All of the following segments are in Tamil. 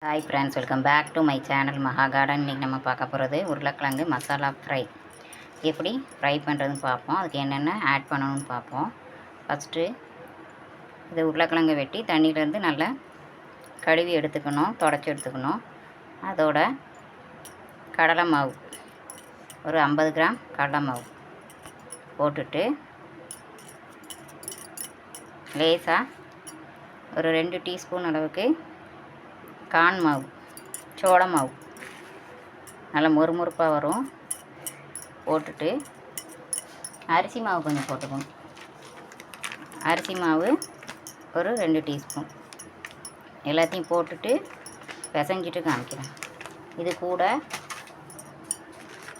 Hi friends, welcome back to my channel Maha garden. இன்றைக்கி நம்ம பார்க்க போகிறது உருளைக்கிழங்கு மசாலா ஃப்ரை. எப்படி ஃப்ரை பண்ணுறதுன்னு பார்ப்போம். அதுக்கு என்னென்ன ஆட் பண்ணணும்னு பார்ப்போம். ஃபஸ்ட்டு இது உருளைக்கிழங்கு வெட்டி தண்ணியிலேருந்து நல்லா கழுவி எடுத்துக்கணும், தொடச்சி எடுத்துக்கணும். அதோட கடலை மாவு ஒரு 50 கிராம் கடலை மாவு போட்டுட்டு லேசாக ஒரு 2 டீஸ்பூன் அளவுக்கு கார்ன் மாவு, சோள மாவு நல்லா மொறுமொறுப்பாக வரும். போட்டுட்டு அரிசி மாவு கொஞ்சம் போட்டுக்கணும். அரிசி மாவு ஒரு 2 டீஸ்பூன் எல்லாத்தையும் போட்டுட்டு பிசைஞ்சிட்டு காமிக்கிறேன். இது கூட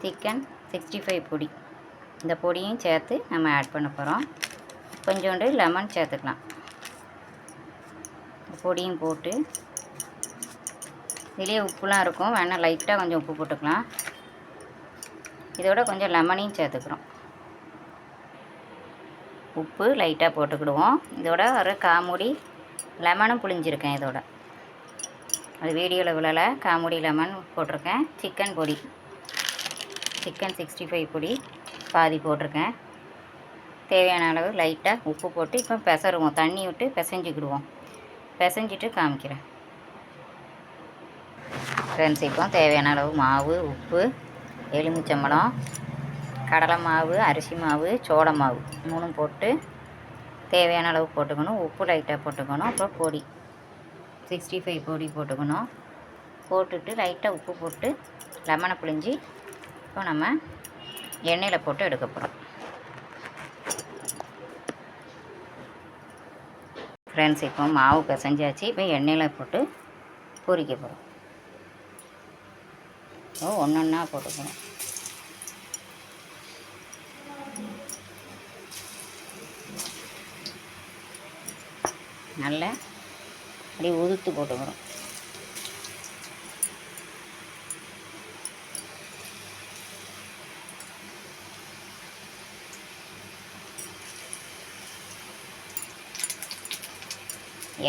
சிக்கன் 65 பொடி, இந்த பொடியும் சேர்த்து நம்ம ஆட் பண்ண போகிறோம். கொஞ்சோண்டு லெமன் சேர்த்துக்கலாம். பொடியும் போட்டு இதுலேயே உப்புலாம் இருக்கும், வேணால் லைட்டாக கொஞ்சம் உப்பு போட்டுக்கலாம். இதோட கொஞ்சம் லெமனையும் சேர்த்துக்கிறோம். உப்பு லைட்டாக போட்டுக்கிடுவோம். இதோட ஒரு காமுடி லெமனும் புளிஞ்சிருக்கேன். இதோட அது வீடியோவில் விழலை, காமுடி லெமன் போட்டிருக்கேன். சிக்கன் பொடி, சிக்கன் 65 பொடி பாதி போட்டிருக்கேன். தேவையான அளவு லைட்டாக உப்பு போட்டு இப்போ பிசருவோம். தண்ணி விட்டு பிசைஞ்சிக்கிடுவோம். பிசைஞ்சிட்டு காமிக்கிறேன் ஃப்ரெண்ட்ஸ். இப்போ தேவையான அளவு மாவு, உப்பு, எலுமிச்சம்பழம், கடலை மாவு, அரிசி மாவு, சோள மாவு 3 போட்டு தேவையான அளவு போட்டுக்கணும். உப்பு லைட்டாக போட்டுக்கணும். அப்புறம் பொடி 65 பொடி போட்டுக்கணும். போட்டுட்டு லைட்டாக உப்பு போட்டு லெமனை புழிஞ்சி இப்போ நம்ம எண்ணெயில் போட்டு எடுக்க போகிறோம். ஃப்ரெண்ட்ஸ், இப்போ மாவு பிசைஞ்சாச்சு. இப்போ எண்ணெயில் போட்டு பொரிக்க போகிறோம். ஒன்று ஒன்றா போட்டுக்கணும். நல்லா அப்படியே உதுத்து போட்டுக்கிறோம்.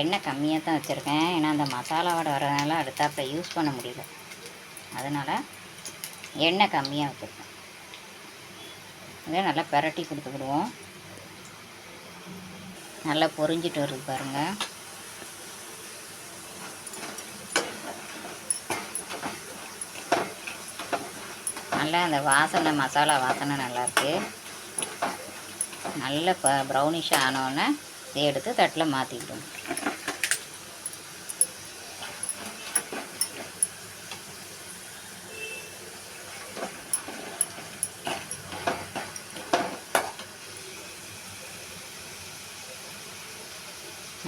எண்ணெய் கம்மியாக தான் வச்சுருக்கேன், ஏன்னா அந்த மசாலாவோட வரதுனால அடுத்தாப்ப யூஸ் பண்ண முடியல. அதனால் எண்ணெய் கம்மியாக வச்சுருக்கேன். இதை நல்லா பிரட்டி கொடுத்துக்கிடுவோம். நல்லா பொரிஞ்சிட்டு வருது பாருங்கள். நல்லா அந்த வாசனை, மசாலா வாசனை நல்லாயிருக்கு. நல்ல ப்ரௌனிஷ் ஆனோடனே இதை எடுத்து தட்டில் மாற்றிக்கிடுவோம்.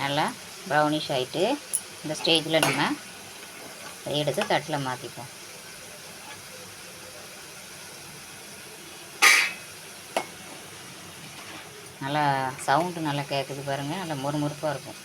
நல்லா ப்ரௌனிஷ் ஆகிட்டு இந்த ஸ்டேஜில் நம்ம இதை எடுத்து தட்டில் மாற்றிப்போம். நல்லா சவுண்டு நல்லா கேட்குது பாருங்கள். நல்லா மொறுமொறுப்பாக இருக்கும்.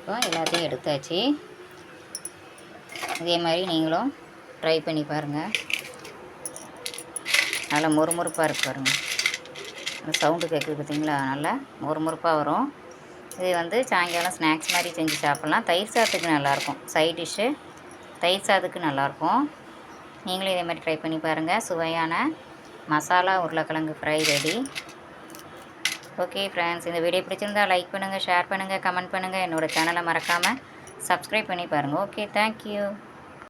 இப்போ எல்லாத்தையும் எடுத்தாச்சு. இதே மாதிரி நீங்களும் ட்ரை பண்ணி பாருங்கள். நல்லா மொறுமொறுப்பாக இருக்கு பாருங்கள். அந்த சவுண்டு கேட்குது பார்த்தீங்களா? நல்லா மொறுமொறுப்பாக வரும். இது சாயங்காலம் ஸ்நாக்ஸ் மாதிரி செஞ்சு சாப்பிட்லாம். தயிர் சாதத்துக்கு நல்லாயிருக்கும். சைட் டிஷ்ஷு தயிர் சாதத்துக்கு நல்லாயிருக்கும். நீங்களும் இதே மாதிரி ட்ரை பண்ணி பாருங்கள். சுவையான மசாலா உருளைக்கிழங்கு ஃப்ரை ரெடி. ஓகே ஃப்ரெண்ட்ஸ், இந்த வீடியோ பிடிச்சிருந்தால் லைக் பண்ணுங்கள், ஷேர் பண்ணுங்கள், கமெண்ட் பண்ணுங்கள். என்னோடய சேனலை மறக்காமல் சப்ஸ்கிரைப் பண்ணி பாருங்கள். Okay, thank you.